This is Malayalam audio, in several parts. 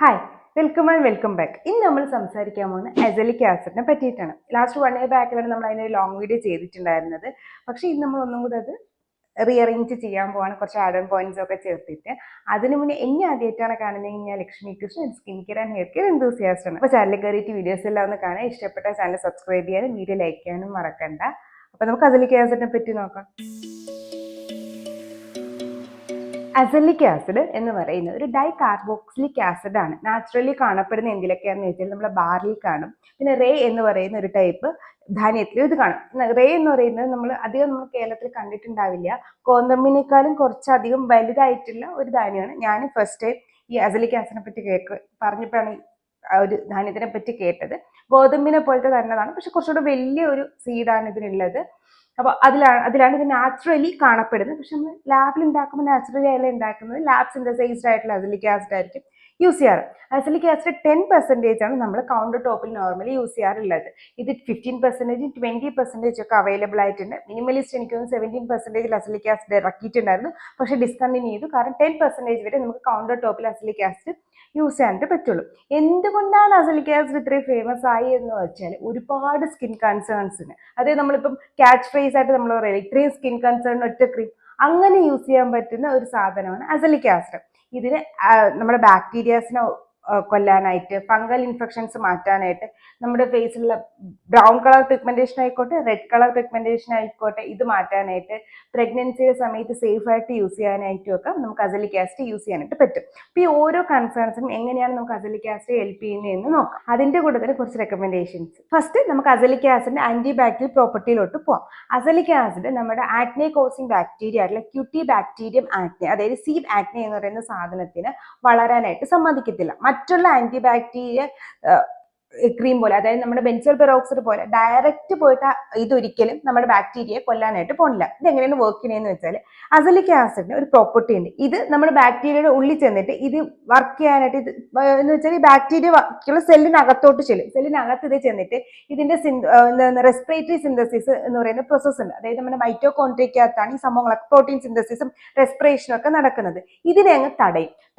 Hi, welcome back. ഇന്ന് നമ്മൾ സംസാരിക്കാൻ പോകുന്നത് അസലിക് ആസിഡിനെ പറ്റിയിട്ടാണ്. ലാസ്റ്റ് 1 year ബാക്കിലാണ് നമ്മൾ അതിന് ലോങ് വീഡിയോ ചെയ്തിട്ടുണ്ടായിരുന്നത്. പക്ഷേ ഇന്ന് നമ്മൾ ഒന്നും കൂടെ അത് റീഅറേഞ്ച് ചെയ്യാൻ പോവാണ്, കുറച്ച് ആഡ് ഓൺ പോയിന്റ്സ് ഒക്കെ ചേർത്തിട്ട്. അതിന് മുന്നേ എന്നെ ആദ്യമായിട്ടാണ് കാണുന്നതെങ്കിൽ ഞാൻ Lakshmi Krishnan, skin care and hair care enthusiast ആണ്. അപ്പോൾ ചാനലിൽ കയറിയിട്ട് വീഡിയോസ് എല്ലാം ഒന്ന് കാണാൻ, ഇഷ്ടപ്പെട്ട ചാനൽ സബ്സ്ക്രൈബ് ചെയ്യാനും വീഡിയോ ലൈക്ക് ചെയ്യാനും മറക്കണ്ട. അപ്പോൾ നമുക്ക് അസലിക് ആസിഡിനെ പറ്റി നോക്കാം. അസലിക് ആസിഡ് എന്ന് പറയുന്നത് ഒരു ഡൈ കാർബോക്സിലിക് ആസിഡ് ആണ്. നാച്ചുറലി കാണപ്പെടുന്ന എന്തിലൊക്കെയാണെന്ന് വെച്ചാൽ നമ്മുടെ ബാർലിൽ കാണും. പിന്നെ റേ എന്ന് പറയുന്ന ഒരു ടൈപ്പ് ധാന്യത്തിലും ഇത് കാണും. റേ എന്ന് പറയുന്നത് നമ്മൾ കേരളത്തിൽ കണ്ടിട്ടുണ്ടാവില്ല. ഗോതമ്പിനേക്കാളും കുറച്ചധികം വലുതായിട്ടുള്ള ഒരു ധാന്യമാണ്. ഞാൻ ഫസ്റ്റ് ടൈം ഈ അസലിക് ആസിഡിനെ പറ്റി പറഞ്ഞപ്പോഴാണ് ഒരു ധാന്യത്തിനെ പറ്റി കേട്ടത്. ഗോതമ്പിനെ പോലത്തെ തന്നെയാണ്, പക്ഷെ കുറച്ചുകൂടെ വലിയ ഒരു സീഡാണ് ഇതിനുള്ളത്. അപ്പോൾ അതിലാണ് ഇത് നാച്ചുറലി കാണപ്പെടുന്നത്. പക്ഷെ നമ്മൾ ലാബിൽ ഉണ്ടാക്കുമ്പോൾ നാച്ചുറലി അല്ല ഉണ്ടാക്കുന്നത്, ലാബ് സിന്തസൈസ്ഡ് ആയിട്ടുള്ള അസലിക് ആസിഡ് ആയിരിക്കും യൂസ് ചെയ്യാറ്. അസലിക് ആസിഡ് 10% ആണ് നമ്മൾ കൗണ്ടർ ടോപ്പിൽ നോർമലി യൂസ് ചെയ്യാറുള്ളത്. ഇത് 15%, 20% ഒക്കെ അവൈലബിൾ ആയിട്ടുണ്ട്. മിനിമലിസ്റ്റ് എനിക്ക് 17% അസലിക് ആസിഡ് ഇറക്കിയിട്ടുണ്ടായിരുന്നു, പക്ഷെ ഡിസ്കണ്ടിന്യൂ ചെയ്തു. കാരണം 10% വരെ നമുക്ക് കൗണ്ടർ ടോപ്പിൽ അസലിക് ആസിഡ് യൂസ് ചെയ്യാനായിട്ട് പറ്റുള്ളൂ. എന്തുകൊണ്ടാണ് അസലിക് ആസിഡ് ഇത്രയും ഫേമസ് ആയി എന്ന് വെച്ചാൽ ഒരുപാട് സ്കിൻ കൺസേൺസിന്, അതായത് നമ്മളിപ്പം ക്യാച്ച് ഫ്രേസ് ആയിട്ട് നമ്മൾ പറയുന്നത് ഇത്രയും സ്കിൻ കൺസേൺ ഒറ്റ ക്രീം, അങ്ങനെ യൂസ് ചെയ്യാൻ പറ്റുന്ന ഒരു സാധനമാണ് അസലിക് ആസിഡ്. ഇതിന് നമ്മുടെ ബാക്ടീരിയാസിനെ കൊല്ലാനായിട്ട്, ഫംഗൽ ഇൻഫെക്ഷൻസ് മാറ്റാനായിട്ട്, നമ്മുടെ ഫേസിലുള്ള ബ്രൗൺ കളർ പിഗ്മെന്റേഷൻ ആയിക്കോട്ടെ, റെഡ് കളർ പിഗ്മെന്റേഷൻ ആയിക്കോട്ടെ, ഇത് മാറ്റാനായിട്ട്, പ്രഗ്നൻസിയുടെ സമയത്ത് സേഫ് ആയിട്ട് യൂസ് ചെയ്യാനായിട്ടും ഒക്കെ നമുക്ക് അസലിക് ആസിഡ് യൂസ് ചെയ്യാനായിട്ട് പറ്റും. അപ്പോൾ ഈ ഓരോ കൺസേൺസും എങ്ങനെയാണ് നമുക്ക് അസലിക് ആസിഡ് ഹെൽപ്പ് ചെയ്യുന്നതെന്ന് നോക്കാം. അതിന്റെ കൂടെ തന്നെ കുറച്ച് റെക്കമെൻഡേഷൻസ്. ഫസ്റ്റ് നമുക്ക് അസലിക് ആസിഡിന്റെ ആന്റി ബാക്ടീരിയൽ പ്രോപ്പർട്ടിയിലോട്ട് പോവാം. അസലിക് ആസിഡ് നമ്മുടെ ആക്നെ കോസിംഗ് ബാക്ടീരിയ ആയിട്ടുള്ള ക്യൂട്ടി ബാക്ടീരിയം ആക്നെ, അതായത് സീബ് ആക്നെ എന്ന് പറയുന്ന സാധനത്തിന് വളരാനായിട്ട് സമ്മതിക്കത്തില്ല. മറ്റുള്ള ആന്റി ബാക്ടീരിയ ക്രീം പോലെ, അതായത് നമ്മുടെ ബെൻസോൾ പെറോക്സൈഡ് പോലെ ഡയറക്റ്റ് പോയിട്ട് ഇതൊരിക്കലും നമ്മുടെ ബാക്ടീരിയയെ കൊല്ലാനായിട്ട് പോണില്ല. ഇത് എങ്ങനെയാണ് വർക്ക് ചെയ്യുന്നതെന്ന് വെച്ചാൽ, അസലിക് ആസിഡിന് ഒരു പ്രോപ്പർട്ടി ഉണ്ട്. ഇത് നമ്മുടെ ബാക്ടീരിയയുടെ ഉള്ളിൽ ചെന്നിട്ട് ഇത് വർക്ക് ചെയ്യാനായിട്ട്, ഇത് എന്ന് വെച്ചാൽ ഈ ബാക്ടീരിയ സെല്ലിനകത്തോട്ട് ചെല്ലും. സെല്ലിനകത്ത് ഇത് ചെന്നിട്ട് ഇതിന്റെ റെസ്പിറേറ്ററി സിന്തസിസ് എന്ന് പറയുന്ന പ്രോസസ് ഉണ്ട്. അതായത് നമ്മുടെ മൈറ്റോകോൺട്രിയക്കകത്താണ് ഈ സംഭവങ്ങളൊക്കെ, പ്രോട്ടീൻ സിന്തസിസും റെസ്പിറേഷനും ഒക്കെ നടക്കുന്നത്. ഇതിനെ അങ്ങ്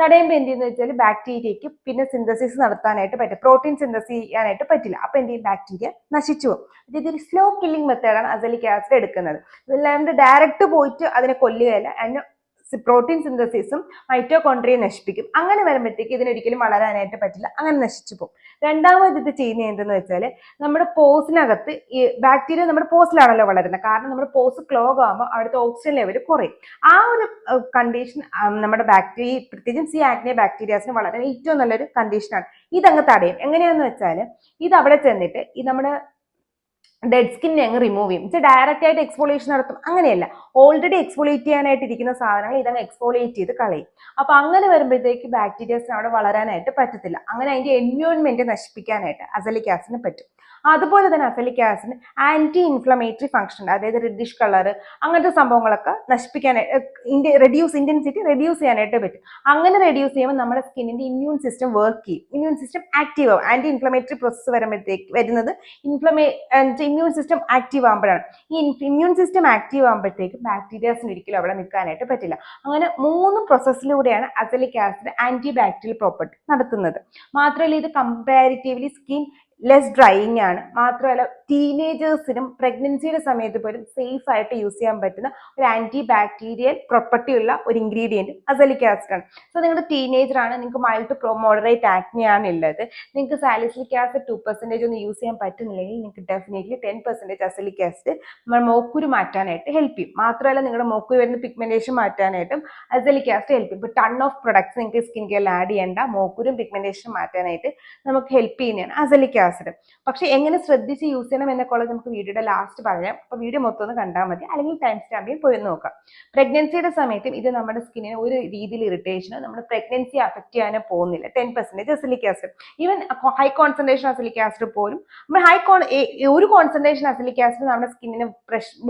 തടയുമ്പോൾ എന്ത് ചെയ്യുന്നത് വെച്ചാൽ ബാക്ടീരിയക്ക് പിന്നെ സിന്തസിസ് നടത്താനായിട്ട് പറ്റും, പ്രോട്ടീൻ സിന്തസിസ് ചെയ്യാനായിട്ട് പറ്റില്ല. അപ്പൊ എന്ത് ചെയ്യും, ബാക്ടീരിയ നശിച്ചു പോകും. ഇതൊരു സ്ലോ കില്ലിംഗ് മെത്തേഡാണ് അസലിക് ആസിഡ് എടുക്കുന്നത്. അതല്ലാണ്ട് ഡയറക്റ്റ് പോയിട്ട് അതിനെ കൊല്ലുകയല്ല, അതിന് പ്രോട്ടീൻ സിന്തസിസും മൈറ്റോകോൺട്രിയ നശിപ്പിക്കും. അങ്ങനെ വരുമ്പോഴത്തേക്ക് ഇതിനൊരിക്കലും വളരാനായിട്ട് പറ്റില്ല, അങ്ങനെ നശിച്ചു പോകും. രണ്ടാമത് ഇത് ചെയ്യുന്നത് എന്തെന്ന് വെച്ചാൽ, നമ്മുടെ പോസിനകത്ത് ഈ ബാക്ടീരിയ നമ്മുടെ പോസിലാണല്ലോ വളരുന്നത്. കാരണം നമ്മുടെ പോസ് ക്ലോഗ് ആകുമ്പോൾ അവിടുത്തെ ഓക്സിജൻ ലെവൽ കുറയും. ആ ഒരു കണ്ടീഷൻ നമ്മുടെ ബാക്ടീരിയ, പ്രത്യേകിച്ചും സി ആക്നെ ബാക്ടീരിയാസിന് വളരാൻ ഏറ്റവും നല്ലൊരു കണ്ടീഷനാണ്. ഇതങ്ങ് തടയും. എങ്ങനെയാന്ന് വെച്ചാൽ, ഇത് അവിടെ ചെന്നിട്ട് ഈ നമ്മുടെ ഡെഡ് സ്കിന്നെ അങ്ങ് റിമൂവ് ചെയ്യും. ഡയറക്റ്റ് ആയിട്ട് എക്സ്ഫോളിയേഷൻ നടത്തും, അങ്ങനെയല്ല. ഓൾറെഡി എക്സ്ഫോളിയേറ്റ് ചെയ്യാനായിട്ട് ഇരിക്കുന്ന സാധനങ്ങൾ ഇതങ്ങ് എക്സ്ഫോളിയേറ്റ് ചെയ്ത് കളയും. അപ്പൊ അങ്ങനെ വരുമ്പോഴത്തേക്ക് ബാക്ടീരിയസിന് അവിടെ വളരാനായിട്ട് പറ്റത്തില്ല. അങ്ങനെ അതിന്റെ എൻവയോൺമെന്റ് നശിപ്പിക്കാനായിട്ട് അസലിക് ആസിഡിന് പറ്റും. അതുപോലെ തന്നെ അസലിക് ആസിഡിന് ആന്റി ഇൻഫ്ലമേറ്ററി ഫംഗ്ഷൻ, അതായത് റെഡിഷ് കളർ അങ്ങനത്തെ സംഭവങ്ങളൊക്കെ നശിപ്പിക്കാനായിട്ട്, ഇന്റൻസിറ്റി റെഡ്യൂസ് ചെയ്യാനായിട്ട് പറ്റും. അങ്ങനെ റെഡ്യൂസ് ചെയ്യുമ്പോൾ നമ്മുടെ സ്കിന്നിന്റെ ഇമ്മ്യൂൺ സിസ്റ്റം വർക്ക് ചെയ്യും, ഇമ്മ്യൂൺ സിസ്റ്റം ആക്റ്റീവ് ആവും. ആന്റി ഇൻഫ്ലമേറ്ററി പ്രോസസ് വരുന്നത് ഇമ്മ്യൂൺ സിസ്റ്റം ആക്റ്റീവ് ആകുമ്പോഴാണ്. ഈ ഇമ്മ്യൂൺ സിസ്റ്റം ആക്റ്റീവ് ആകുമ്പോഴത്തേക്ക് ബാക്ടീരിയാസിന് ഒരിക്കലും അവിടെ നിൽക്കാനായിട്ട് പറ്റില്ല. അങ്ങനെ 3 പ്രോസസ്സിലൂടെയാണ് azelaic acid anti bacterial property നടത്തുന്നത്. മാത്രമല്ല ഇത് കമ്പാരിറ്റീവ്ലി സ്കിൻ ലെസ് ഡ്രൈയിങ് ആണ്. മാത്രമല്ല ടീനേജേഴ്സിനും പ്രഗ്നൻസിയുടെ സമയത്ത് പോലും സേഫ് ആയിട്ട് യൂസ് ചെയ്യാൻ പറ്റുന്ന ഒരു ആന്റി ബാക്ടീരിയൽ പ്രോപ്പർട്ടി ഉള്ള ഒരു ഇൻഗ്രീഡിയന്റ് അസലിക് ആസിഡ് ആണ്. സോ നിങ്ങളുടെ ടീനേജർ ആണ്, നിങ്ങൾക്ക് മൈൽഡ് ടു മോഡറേറ്റ് ആക്നെ ആണ് ഉള്ളത്, നിങ്ങൾക്ക് സാലിസിലിക് ആസിഡ് 2% ഒന്നും യൂസ് ചെയ്യാൻ പറ്റുന്നില്ലെങ്കിൽ നിങ്ങൾക്ക് ഡെഫിനറ്റ്ലി 10% അസലിക് ആസിഡ് നമ്മൾ മോക്കുരു മാറ്റാനായിട്ട് ഹെൽപ്പ് ചെയ്യും. മാത്രമല്ല നിങ്ങളുടെ മോക്കുരു വരുന്ന പിഗ്മെന്റേഷൻ മാറ്റാനായിട്ടും അസലിക് ആസിഡ് ഹെൽപ്പ് ചെയ്യും. ഇപ്പോൾ ടൺ ഓഫ് പ്രൊഡക്ട്സ് നിങ്ങൾക്ക് സ്കിൻ കെയറിൽ ആഡ് ചെയ്യേണ്ട, മോക്കുരും പിഗ്മെന്റേഷൻ മാറ്റാനായിട്ട് നമുക്ക് ഹെൽപ്പ് ചെയ്യുന്നതാണ് അസലിക് ആസിഡ്. പക്ഷെ എങ്ങനെ ശ്രദ്ധിച്ച് യൂസ് ചെയ്യണം എന്നൊക്കെ നമുക്ക് വീഡിയോയുടെ ലാസ്റ്റ് പറയാം. അപ്പൊ വീഡിയോ മൊത്തം ഒന്ന് കണ്ടാൽ മതി, അല്ലെങ്കിൽ ടൈം സ്റ്റാമ്പിൽ പോയി നോക്കാം. പ്രഗ്നൻസിയുടെ സമയത്തും ഇത് നമ്മുടെ സ്കിന്നിന് ഒരു രീതിയിൽ ഇറിറ്റേഷനോ നമ്മുടെ പ്രഗ്നൻസി അഫക്ട് ചെയ്യാനോ പോകുന്നില്ല. 10% azelaic acid, even high concentration azelaic acid പോലും ഒരു കോൺസെൻട്രേഷൻ അസലിക് ആസിഡ് നമ്മുടെ സ്കിന്നിന്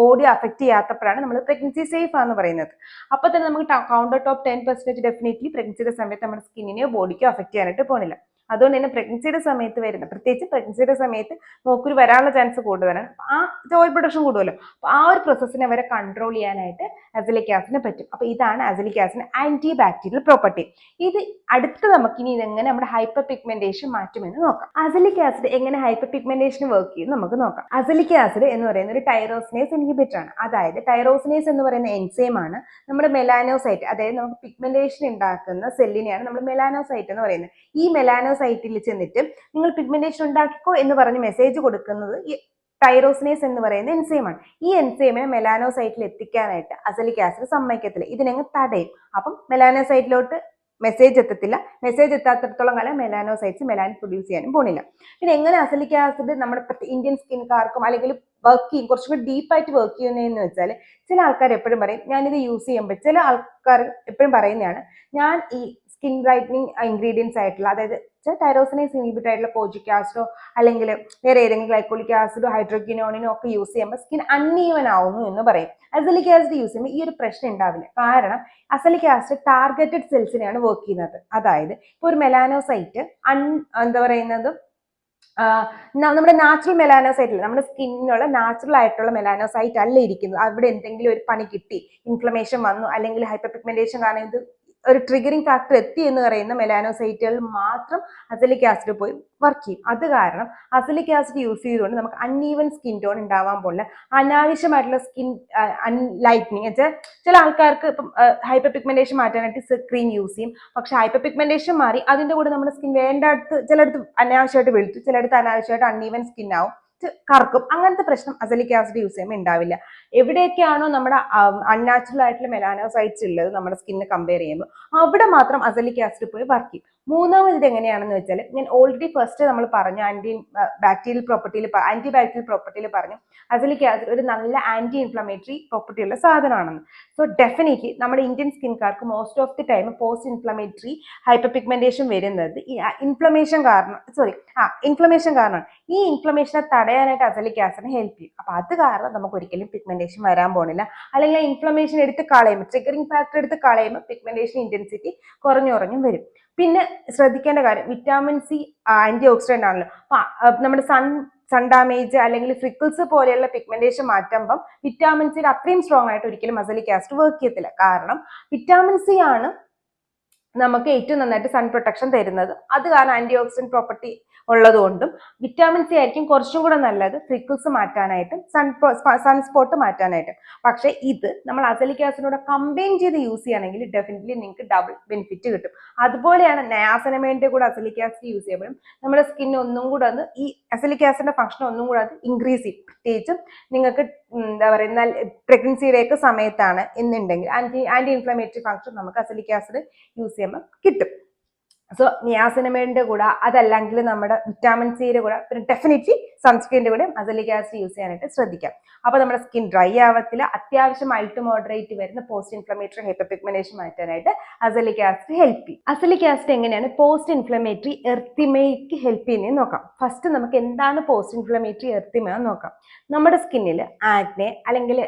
ബോഡി അഫക്ട് ചെയ്യാത്തപ്പോഴാണ് നമ്മൾ പ്രഗ്നൻസി സേഫ് ആണെന്ന് പറയുന്നത്. അപ്പൊ തന്നെ നമുക്ക് കൗണ്ടർ ടോപ്പ് 10% ഡെഫിനറ്റ്ലി പ്രഗ്നൻസിയുടെ സമയത്ത് നമ്മുടെ സ്കിന്നിനെയോ ബോഡിക്കോ അഫക്ട് ചെയ്യാനായിട്ട് പോകുന്നില്ല. അതുകൊണ്ട് തന്നെ പ്രഗ്നൻസിയുടെ സമയത്ത് വരുന്ന, പ്രത്യേകിച്ച് പ്രഗ്നൻസിയുടെ സമയത്ത് നോക്കുരു വരാനുള്ള ചാൻസ് കൂടുതലാണ്. ആ ഓയിൽ പ്രൊഡക്ഷൻ കൂടുമല്ലോ, അപ്പൊ ആ ഒരു പ്രോസസ്സിനെ വരെ കൺട്രോൾ ചെയ്യാനായിട്ട് അസലിക് ആസിഡിന് പറ്റും. അപ്പൊ ഇതാണ് അസലിക് ആസിഡിന് ആന്റി ബാക്ടീരിയൽ പ്രോപ്പർട്ടി. ഇത് അടുത്ത് നമുക്കിനി ഇതെങ്ങനെ നമ്മുടെ ഹൈപ്പർ പിഗ്മെന്റേഷൻ മാറ്റുമെന്ന് നോക്കാം. അസലിക് ആസിഡ് എങ്ങനെ ഹൈപ്പർ പിഗ്മെന്റേഷൻ വർക്ക് ചെയ്യും നമുക്ക് നോക്കാം. അസലിക് ആസിഡ് എന്ന് പറയുന്ന ഒരു ടൈറോസിനേസ് ഇൻഹിബിറ്റർ ആണ്. അതായത് ടൈറോസിനേസ് എന്ന് പറയുന്ന എൻസൈം ആണ് നമ്മുടെ മെലാനോസൈറ്റ്, അതായത് നമുക്ക് പിഗ്മെന്റേഷൻ ഉണ്ടാക്കുന്ന സെല്ലിനെയാണ് നമ്മൾ മെലാനോസൈറ്റ് എന്ന് പറയുന്നത്. ഈ മെലാനോസൈറ്റിൽ ചെന്നിട്ട് നിങ്ങൾ പിഗ്മെന്റേഷൻ ഉണ്ടാക്കിക്കോ എന്ന് പറഞ്ഞ് മെസ്സേജ് കൊടുക്കുന്നത് ഈ ടൈറോസിനേസ് എന്ന് പറയുന്ന എൻസൈമാണ്. ഈ എൻസൈമിനെ മെലാനോസൈറ്റിൽ എത്തിക്കാനായിട്ട് അസലിക് ആസിഡ് സമ്മതിക്കത്തില്ല, ഇതിനങ്ങ് തടയും. അപ്പം മെലാനോസൈറ്റിലോട്ട് മെസ്സേജ് എത്തത്തില്ല. മെസ്സേജ് എത്താത്തിടത്തോളം കാലം മെലാനോസൈറ്റ്സ് മെലാനിൻ പ്രൊഡ്യൂസ് ചെയ്യാനും പോണില്ല. പിന്നെ എങ്ങനെ അസലിക് ആസിഡ് നമ്മുടെ ഇന്ത്യൻ സ്കിൻകാർക്കും അല്ലെങ്കിൽ വർക്ക് ചെയ്യും, കുറച്ചും കൂടി ഡീപ്പായിട്ട് വർക്ക് ചെയ്യുന്നതെന്ന് വെച്ചാൽ, ചില ആൾക്കാർ എപ്പോഴും പറയും ഞാനിത് യൂസ് ചെയ്യുമ്പോൾ, ചില ആൾക്കാർ എപ്പോഴും പറയുന്നതാണ്, ഞാൻ ഈ സ്കിൻ ബ്രൈറ്റനിങ് ഇൻഗ്രീഡിയൻസ് ആയിട്ടുള്ള, അതായത് ടൈറോസിനേസ് ഇൻഹിബിറ്റർ ആയിട്ടുള്ള കോജിക് ആസിഡോ അല്ലെങ്കിൽ വേറെ ഏതെങ്കിലും ഗ്ലൈക്കോളിക് ആസിഡോ ഹൈഡ്രോക്വിനോണിനോ ഒക്കെ യൂസ് ചെയ്യുമ്പോൾ സ്കിൻ അൺഈവൻ ആവുന്നു എന്ന് പറയും. അസലിക് ആസിഡ് യൂസ് ചെയ്യുമ്പോൾ ഈ ഒരു പ്രശ്നം ഉണ്ടാവില്ല. കാരണം അസലിക് ആസിഡ് ടാർഗറ്റഡ് സെൽസിനെയാണ് വർക്ക് ചെയ്യുന്നത്. അതായത് ഇപ്പോൾ ഒരു മെലാനോസൈറ്റ് എന്താ പറയുന്നത്, നമ്മുടെ നാച്ചുറൽ മെലാനോസൈറ്റ്, നമ്മുടെ സ്കിന്നിനുള്ള നാച്ചുറൽ ആയിട്ടുള്ള മെലാനോസൈറ്റ് അല്ല ഇരിക്കുന്നത്. അവിടെ എന്തെങ്കിലും ഒരു പണി കിട്ടി, ഇൻഫ്ലമേഷൻ വന്നു, അല്ലെങ്കിൽ ഹൈപ്പർ പിഗ്മെന്റേഷൻ കാരണം ഇത് ഒരു ട്രിഗറിങ് ഫാക്ടർ എത്തി എന്ന് പറയുന്ന മെലാനോസൈറ്റുകൾ മാത്രം അസലിക് ആസിഡ് പോയി വർക്ക് ചെയ്യും. അത് കാരണം അസലിക് ആസിഡ് യൂസ് ചെയ്തുകൊണ്ട് നമുക്ക് അൺഈവൻ സ്കിൻ ടോൺ ഉണ്ടാവാൻ പോലെ അനാവശ്യമായിട്ടുള്ള സ്കിൻ ലൈറ്റനിങ് വെച്ചാൽ, ചില ആൾക്കാർക്ക് ഇപ്പം ഹൈപ്പർ പിഗ്മെന്റേഷൻ മാറ്റാനായിട്ട് ക്രീം യൂസ് ചെയ്യും. പക്ഷെ ഹൈപ്പർ പിഗ്മെന്റേഷൻ മാറി അതിന്റെ കൂടെ നമ്മുടെ സ്കിൻ വേണ്ടടുത്ത് ചിലടത്ത് അനാവശ്യമായിട്ട് വെളുത്തു, ചിലടത്ത് അനാവശ്യമായിട്ട് അൺഈവൻ സ്കിൻ ആവും, കറക്കും. അങ്ങനത്തെ പ്രശ്നം അസലിക് ആസിഡ് യൂസ് ചെയ്യുമ്പോൾ ഉണ്ടാവില്ല. എവിടെയൊക്കെയാണോ നമ്മുടെ അൺനാച്ചുറൽ ആയിട്ടുള്ള മെലാനോസൈറ്റ്സ് ഉള്ളത് നമ്മുടെ സ്കിന്നിനെ കമ്പയർ ചെയ്യുമ്പോൾ, അവിടെ മാത്രം അസലിക് ആസിഡ് പോയി വർക്ക് ചെയ്യും. മൂന്നാമത് ഇത് എങ്ങനെയാണെന്ന് വെച്ചാൽ, ഞാൻ ഓൾറെഡി ഫസ്റ്റ് നമ്മൾ പറഞ്ഞു ആന്റി ബാക്ടീരിയൽ പ്രോപ്പർട്ടിയിൽ പറഞ്ഞു അസലിക് ആസിഡ് ഒരു നല്ല ആന്റി ഇൻഫ്ലമേറ്ററി പ്രോപ്പർട്ടി ഉള്ള സാധനമാണെന്ന്. സോ ഡെഫിനറ്റ്ലി നമ്മുടെ ഇന്ത്യൻ സ്കിൻകാർക്ക് most of the time post inflammatory hyper pigmentation വരുന്നത് ഈ ഇൻഫ്ലമേഷൻ കാരണമാണ്. ഈ ഇൻഫ്ലമേഷനെ തടയാനായിട്ട് അസലിക് ആസിഡിന് ഹെൽപ്പ് ചെയ്യും. അപ്പൊ അത് കാരണം നമുക്ക് ഒരിക്കലും പിഗ്മെന്റേഷൻ വരാൻ പോണില്ല. അല്ലെങ്കിൽ ആ ഇൻഫ്ലമേഷൻ എടുത്ത് കളയുമ്പോൾ, ട്രിഗറിങ് ഫാക്ടർ എടുത്ത് കളയുമ്പോൾ പിഗ്മെന്റേഷൻ ഇന്റൻസിറ്റി കുറഞ്ഞും വരും. പിന്നെ ശ്രദ്ധിക്കേണ്ട കാര്യം, വിറ്റാമിൻ സി ആന്റി ഓക്സിഡന്റ് ആണല്ലോ. നമ്മുടെ സൺ ഡാമേജ് അല്ലെങ്കിൽ ഫ്രിക്കിൾസ് പോലെയുള്ള പിഗ്മെന്റേഷൻ മാറ്റുമ്പം വിറ്റാമിൻ സിയുടെ അത്രയും സ്ട്രോങ് ആയിട്ട് ഒരിക്കലും അസലിക് ആസിഡ് വർക്ക് ചെയ്യത്തില്ല. കാരണം വിറ്റാമിൻ സി ആണ് നമുക്ക് ഏറ്റവും നന്നായിട്ട് സൺ പ്രൊട്ടക്ഷൻ തരുന്നത്. അത് കാരണം ആന്റി ഓക്സിഡന്റ് പ്രോപ്പർട്ടി ഉള്ളതുകൊണ്ടും വിറ്റാമിൻ സി ആയിരിക്കും കുറച്ചും കൂടെ നല്ലത് ഫ്രിക്കിൾസ് മാറ്റാനായിട്ടും സൺസ്പോട്ട് മാറ്റാനായിട്ടും. പക്ഷെ ഇത് നമ്മൾ അസലിക് ആസിഡിനോട് കമ്പൈൻ ചെയ്ത് യൂസ് ചെയ്യുകയാണെങ്കിൽ ഡെഫിനറ്റ്ലി നിങ്ങൾക്ക് ഡബിൾ ബെനിഫിറ്റ് കിട്ടും. അതുപോലെയാണ് നയാസിനമൈഡിന്റെ കൂടെ അസലിക് ആസിഡ് യൂസ് ചെയ്യുമ്പോഴും നമ്മുടെ സ്കിൻ ഒന്നും കൂടെ അത് ഈ അസലിക് ആസിഡിന്റെ ഫംഗ്ഷൻ ഒന്നും കൂടെ അത് ഇൻക്രീസ് ചെയ്യും. പ്രത്യേകിച്ചും നിങ്ങൾക്ക് എന്താ പറയുന്ന പ്രഗ്നൻസിയുടെയൊക്കെ സമയത്താണ് എന്നുണ്ടെങ്കിൽ ആന്റി ഇൻഫ്ലമേറ്ററി ഫംഗ്ഷൻ നമുക്ക് അസലിക് ആസിഡ് യൂസ് ചെയ്യുമ്പോൾ കിട്ടും. സോ നിയാസിനമൈഡിന്റെ കൂടെ, അതല്ലെങ്കിൽ നമ്മുടെ വിറ്റാമിൻ സിയുടെ കൂടെ, പിന്നെ ഡെഫിനറ്റ്ലി സൺസ്ക്രീനിന്റെ കൂടെ അസലിക് ആസിഡ് യൂസ് ചെയ്യാനായിട്ട് ശ്രദ്ധിക്കാം. അപ്പൊ നമ്മുടെ സ്കിൻ ഡ്രൈ ആവത്തില്ല. അത്യാവശ്യം മൈൽഡ് ടു മോഡറേറ്റ് വരുന്ന പോസ്റ്റ് ഇൻഫ്ലമേറ്ററി ഹൈപ്പർ പിഗ്മെന്റേഷൻ മാറ്റാനായിട്ട് അസലിക് ആസിഡ് ഹെൽപ്പ് ചെയ്യും. അസലിക് ആസിഡ് എങ്ങനെയാണ് പോസ്റ്റ് ഇൻഫ്ലമേറ്ററി എർത്തിമയ്ക്ക് ഹെൽപ്പ് ചെയ്യുന്നത് നോക്കാം. ഫസ്റ്റ് നമുക്ക് എന്താണ് പോസ്റ്റ് ഇൻഫ്ലമേറ്ററി എർത്തിമ എന്ന് നോക്കാം. നമ്മുടെ സ്കിന്നിൽ ആക്നെ അല്ലെങ്കിൽ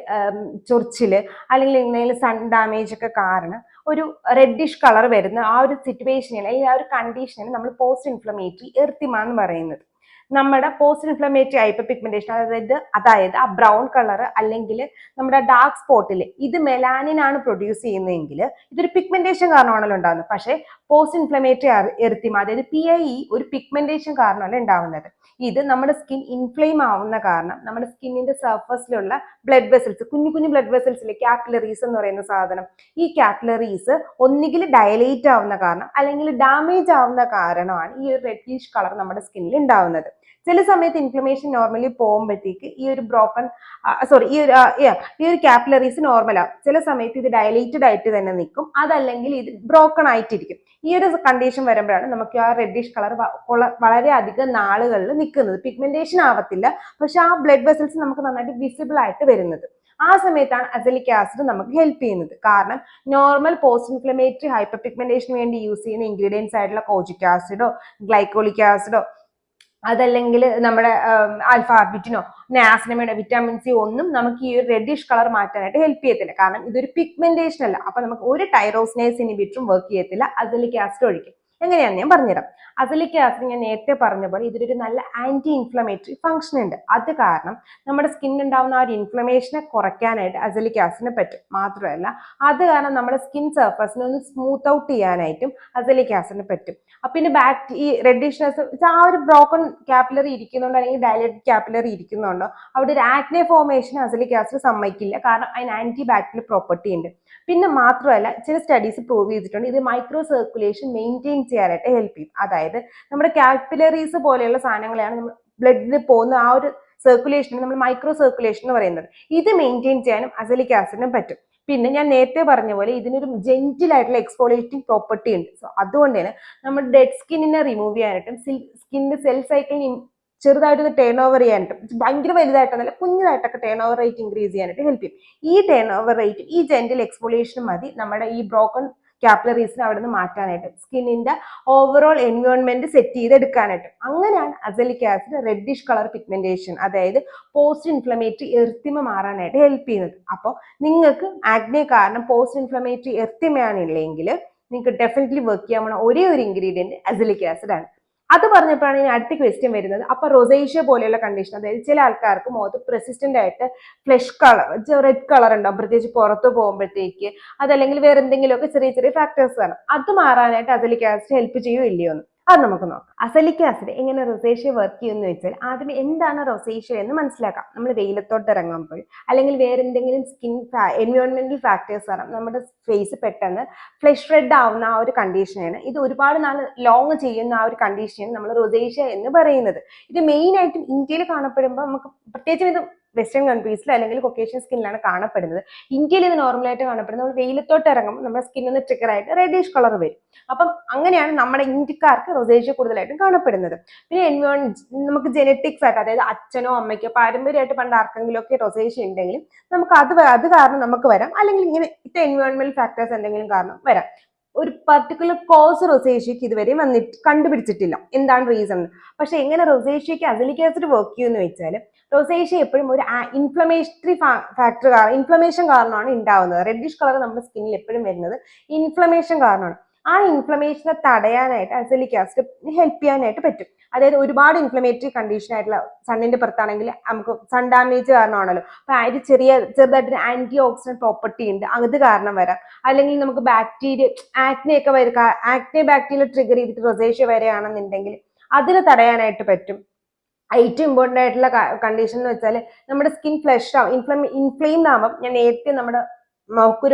ചൊറിച്ചില് അല്ലെങ്കിൽ എന്തെങ്കിലും സൺ ഡാമേജ് ഒക്കെ കാരണം ഒരു റെഡിഷ് കളർ വരുന്ന ആ ഒരു സിറ്റുവേഷനിൽ അല്ലെങ്കിൽ ആ ഒരു കണ്ടീഷനിൽ നമ്മൾ പോസ്റ്റ് ഇൻഫ്ലമേറ്ററി എർത്തിമ എന്ന് പറയുന്നത്. നമ്മുടെ പോസ്റ്റ് ഇൻഫ്ലമേറ്ററി ഹൈപ്പർ പിഗ്മെന്റേഷൻ, അതായത് ആ ബ്രൗൺ കളർ അല്ലെങ്കിൽ നമ്മുടെ ഡാർക്ക് സ്പോട്ടിൽ ഇത് മെലാനിൻ ആണ് പ്രൊഡ്യൂസ് ചെയ്യുന്നതെങ്കിൽ ഇതൊരു പിഗ്മെന്റേഷൻ കാരണമാണല്ലോ ഉണ്ടാകുന്നത്. പക്ഷേ പോസ്റ്റ് ഇൻഫ്ലമേറ്ററി എർത്തിമ, അതായത് PIE, ഒരു പിഗ്മെന്റേഷൻ കാരണമല്ല ഉണ്ടാവുന്നത്. ഇത് നമ്മുടെ സ്കിൻ ഇൻഫ്ലെയിം ആവുന്ന കാരണം നമ്മുടെ സ്കിന്നിന്റെ സർഫസിലുള്ള ബ്ലഡ് വെസൽസ്, കുഞ്ഞു കുഞ്ഞു ബ്ലഡ് വെസൽസിലെ കാപ്പിലറീസ് എന്ന് പറയുന്ന സാധനം, ഈ കാപ്പിലറീസ് ഒന്നുകിൽ ഡയലേറ്റ് ആവുന്ന കാരണം അല്ലെങ്കിൽ ഡാമേജ് ആവുന്ന കാരണമാണ് ഈ ഒരു റെഡിഷ് കളർ നമ്മുടെ സ്കിന്നിൽ ഉണ്ടാവുന്നത്. ചില സമയത്ത് ഇൻഫ്ലമേഷൻ നോർമലി പോകുമ്പോഴത്തേക്ക് ഈ ഒരു ഈ ഒരു കാപ്പിലറീസ് നോർമൽ ആവും. ചില സമയത്ത് ഇത് ഡയലേറ്റഡ് ആയിട്ട് തന്നെ നിൽക്കും, അതല്ലെങ്കിൽ ഇത് ബ്രോക്കൺ ആയിട്ടിരിക്കും. ഈ ഒരു കണ്ടീഷൻ വരുമ്പോഴാണ് നമുക്ക് ആ റെഡിഷ് കളർ വളരെ അധികം നാളുകളിൽ നിൽക്കുന്നത്. പിഗ്മെന്റേഷൻ ആവത്തില്ല, പക്ഷെ ആ ബ്ലഡ് വെസൽസ് നമുക്ക് നന്നായിട്ട് വിസിബിൾ ആയിട്ട് വരുന്നത്. ആ സമയത്താണ് അസലിക് ആസിഡ് നമുക്ക് ഹെൽപ്പ് ചെയ്യുന്നത്. കാരണം നോർമൽ പോസ്റ്റ് ഇൻഫ്ലമേറ്ററി ഹൈപ്പർ പിഗ്മെന്റേഷന് വേണ്ടി യൂസ് ചെയ്യുന്ന ഇൻഗ്രീഡിയൻസ് ആയിട്ടുള്ള കോജിക് ആസിഡോ ഗ്ലൈക്കോളിക് ആസിഡോ അതല്ലെങ്കിൽ നമ്മുടെ ആൽഫ ആർബിറ്റിനോ നിയാസിനമൈഡോ വിറ്റാമിൻ സി ഒന്നും നമുക്ക് ഈ ഒരു റെഡിഷ് കളർ മാറ്റാനായിട്ട് ഹെൽപ്പ് ചെയ്യത്തില്ല. കാരണം ഇതൊരു പിഗ്മെന്റേഷൻ അല്ല. അപ്പൊ നമുക്ക് ഒരു ടൈറോസിനേസ് ഇൻഹിബിറ്ററും വർക്ക് ചെയ്യത്തില്ല അസലിക് ആസിഡ് ഒഴിക്കും. എങ്ങനെയാണെന്ന് ഞാൻ പറഞ്ഞുതരാം. അസലിക് ആസിഡ് ഞാൻ നേരത്തെ പറഞ്ഞ പോലെ ഇതിലൊരു നല്ല ആന്റി ഇൻഫ്ലമേറ്ററി ഫംഗ്ഷൻ ഉണ്ട്. അത് കാരണം നമ്മുടെ സ്കിന്നുണ്ടാവുന്ന ആ ഒരു ഇൻഫ്ലമേഷനെ കുറയ്ക്കാനായിട്ട് അസലിക് ആസിഡിന് പറ്റും. മാത്രമല്ല അത് കാരണം നമ്മുടെ സ്കിൻ സർഫസിനെ ഒന്ന് സ്മൂത്ത് ഔട്ട് ചെയ്യാനായിട്ടും അസലിക് ആസിഡിന് പറ്റും. പിന്നെ ഈ റെഡിഷ്നെസ് ആ ഒരു ബ്രോക്കൺ ക്യാപ്പിലറി ഇരിക്കുന്നുണ്ടോ അല്ലെങ്കിൽ ഡയലേറ്റഡ് ക്യാപ്പിലറി ഇരിക്കുന്നുണ്ടോ അവിടെ ഒരു ആക്നെ ഫോർമേഷൻ അസലിക് ആസിഡ് സമ്മതിക്കില്ല. കാരണം അതിന് ആന്റി ബാക്ടീരിയൽ പ്രോപ്പർട്ടി ഉണ്ട്. പിന്നെ മാത്രമല്ല ചില സ്റ്റഡീസ് പ്രൂവ് ചെയ്തിട്ടുണ്ട് ഇത് മൈക്രോ സർക്കുലേഷൻ മെയിൻറ്റെയിൻ ചെയ്യാനായിട്ട് ഹെൽപ്പ് ചെയ്യും. അതായത് നമ്മുടെ കാപ്പിലറീസ് പോലെയുള്ള സാധനങ്ങളെയാണ് നമ്മൾ ബ്ലഡിൽ പോകുന്ന ആ ഒരു സർക്കുലേഷൻ നമ്മൾ മൈക്രോ സർക്കുലേഷൻ എന്ന് പറയുന്നത്. ഇത് മെയിൻറ്റെയിൻ ചെയ്യാനും അസലിക് ആസിഡിനും പറ്റും. പിന്നെ ഞാൻ നേരത്തെ പറഞ്ഞ പോലെ ഇതിനൊരു ജെന്റിൽ ആയിട്ടുള്ള എക്സ്ഫോളിയേറ്റിംഗ് പ്രോപ്പർട്ടി ഉണ്ട്. സോ അതുകൊണ്ട് തന്നെ നമ്മുടെ ഡെഡ് സ്കിന്നിനെ റിമൂവ് ചെയ്യാനായിട്ടും സ്കിന്നിന്റെ സെൽ സൈക്കിളിന് ചെറുതായിട്ടൊന്ന് ടേൺ ഓവർ ചെയ്യാനായിട്ടും ഭയങ്കര വലുതായിട്ടൊന്നല്ല കുഞ്ഞതായിട്ടൊക്കെ ടേൺ ഓവർ റേറ്റ് ഇൻക്രീസ് ചെയ്യാനായിട്ട് ഹെൽപ്പ് ചെയ്യും. ഈ ടേൺ ഓവർ റേറ്റ് ഈ ജെന്റിൽ എക്സ്ഫോളിയേഷൻ മതി നമ്മുടെ ഈ ബ്രോക്കൺ ക്യാപ്പിലറീസിനെ അവിടെ നിന്ന് മാറ്റാനായിട്ട് സ്കിന്നിന്റെ ഓവറോൾ എൻവയോൺമെന്റ് സെറ്റ് ചെയ്തെടുക്കാനായിട്ട്. അങ്ങനെയാണ് azelaic acid reddish colour pigmentation അതായത് പോസ്റ്റ് ഇൻഫ്ലമേറ്ററി എർത്തിമ മാറാനായിട്ട് ഹെൽപ്പ് ചെയ്യുന്നത്. അപ്പോൾ നിങ്ങൾക്ക് ആഗ്നെ കാരണം പോസ്റ്റ് ഇൻഫ്ലമേറ്ററി എർത്തിമയാണില്ലെങ്കിൽ നിങ്ങൾക്ക് ഡെഫിനറ്റ്ലി വർക്ക് ചെയ്യാൻ പോണ ഒരേ ഒരു ഇൻഗ്രീഡിയന്റ് അസലിക് ആസിഡ് ആണ്. അത് പറഞ്ഞപ്പോഴാണ് ഇനി അടുത്ത ക്വസ്റ്റ്യൻ വരുന്നത്. അപ്പൊ റൊസേഷ്യ പോലെയുള്ള കണ്ടീഷൻ അതായത് ചില ആൾക്കാർക്ക് മുഖത്ത് പ്രസിസ്റ്റന്റ് ആയിട്ട് ഫ്ലഷ് കളർ റെഡ് കളർ ഉണ്ടാവും പ്രത്യേകിച്ച് പുറത്ത് പോകുമ്പോഴത്തേക്ക് അതല്ലെങ്കിൽ വേറെ എന്തെങ്കിലുമൊക്കെ ചെറിയ ചെറിയ ഫാക്ടേഴ്സ് ആണ്. അത് മാറാനായിട്ട് അസലിക് ആസിഡ് ഹെൽപ്പ് ചെയ്യുമോ ഇല്ലയോ എന്ന് അത് നമുക്ക് നോക്കാം. അസലിക് ആസിഡ് എങ്ങനെ റൊസേഷ്യ വർക്ക് ചെയ്യുമെന്ന് വെച്ചാൽ ആദ്യം എന്താണ് റൊസേഷ്യ എന്ന് മനസ്സിലാക്കാം. നമ്മൾ വെയിലത്തോട്ട് ഇറങ്ങുമ്പോൾ അല്ലെങ്കിൽ വേറെ എന്തെങ്കിലും സ്കിൻ എൻവയോൺമെന്റൽ ഫാക്ടേഴ്സ് ആണ് നമ്മുടെ ഫേസ് പെട്ടെന്ന് ഫ്ലഷ് റെഡ് ആവുന്ന ആ ഒരു കണ്ടീഷനാണ്. ഇത് ഒരുപാട് നാൾ ലോങ് ചെയ്യുന്ന ആ ഒരു കണ്ടീഷനാണ് നമ്മൾ റൊസേഷ്യ എന്ന് പറയുന്നത്. ഇത് മെയിൻ ആയിട്ടും ഇന്ത്യയിൽ കാണപ്പെടുമ്പോൾ നമുക്ക് പ്രത്യേകിച്ചും ഇത് വെസ്റ്റേൺ കൺട്രീസിൽ അല്ലെങ്കിൽ കൊക്കേഷ്യൻ സ്കിന്നിലാണ് കാണപ്പെടുന്നത്. ഇന്ത്യയിൽ ഇത് നോർമലായിട്ട് കാണപ്പെടുന്നത് നമ്മൾ വെയിലത്തോട്ട് ഇറങ്ങുമ്പോൾ നമ്മുടെ സ്കിന്നിന് ട്രിഗർ ആയിട്ട് റെഡിഷ് കളർ വരും. അപ്പം അങ്ങനെയാണ് നമ്മുടെ ഇന്ത്യക്കാർക്ക് റൊസേഷ്യ കൂടുതലായിട്ടും കാണപ്പെടുന്നത്. പിന്നെ നമുക്ക് ജെനറ്റിക്സ് ആയിട്ട് അതായത് അച്ഛനോ അമ്മയ്ക്കോ പാരമ്പര്യമായിട്ട് പണ്ട് ആർക്കെങ്കിലും ഒക്കെ റൊസേഷ്യ ഉണ്ടെങ്കിലും നമുക്ക് അത് കാരണം നമുക്ക് വരാം. അല്ലെങ്കിൽ ഇങ്ങനെ എൻവയോൺമെന്റൽ ഫാക്ടേഴ്സ് എന്തെങ്കിലും കാരണം വരാം. ഒരു പർട്ടിക്കുലർ കോസ് റൊസേഷ്യക്ക് ഇതുവരെ കണ്ടുപിടിച്ചിട്ടില്ല എന്താണ് റീസൺ. പക്ഷെ എങ്ങനെ റൊസേഷ്യക്ക് അസലിക് ആസിഡ് വർക്ക് ചെയ്യുമെന്ന് വെച്ചാൽ റൊസേഷ്യ എപ്പോഴും ഒരു ഇൻഫ്ലമേറ്ററി ഫാക്ടർ ഇൻഫ്ലമേഷൻ കാരണമാണ് ഉണ്ടാവുന്നത്. റെഡിഷ് കളർ നമ്മുടെ സ്കിന്നിൽ എപ്പോഴും വരുന്നത് ഇൻഫ്ലമേഷൻ കാരണമാണ്. ആ ഇൻഫ്ലമേഷനെ തടയാനായിട്ട് അസലിക് ആസിഡ് ഹെൽപ്പ് ചെയ്യാനായിട്ട് പറ്റും. അതായത് ഒരുപാട് ഇൻഫ്ലമേറ്ററി കണ്ടീഷൻ ആയിട്ടുള്ള സണ്ണിന്റെ പുറത്താണെങ്കിൽ നമുക്ക് സൺ ഡാമേജ് കാരണമാണല്ലോ. അപ്പൊ അതിന് ചെറുതായിട്ട് ആന്റി ഓക്സിഡന്റ് പ്രോപ്പർട്ടി ഉണ്ട്. അത് കാരണം വരാം. അല്ലെങ്കിൽ നമുക്ക് ബാക്ടീരിയ ആക്നെ ഒക്കെ വരും. ആക്നെ ബാക്ടീരിയ ട്രിഗർ ചെയ്തിട്ട് റൊസേഷ്യ വരികയാണെന്നുണ്ടെങ്കിൽ അതിനെ തടയാനായിട്ട് പറ്റും. ഏറ്റവും ഇമ്പോർട്ടന്റ് ആയിട്ടുള്ള കണ്ടീഷൻ എന്ന് വെച്ചാൽ നമ്മുടെ സ്കിൻ ഫ്ലഷ് ആവും ഇൻഫ്ലെയിംഡ് ആവുമ്പോൾ ഞാൻ നേരത്തെ നമ്മുടെ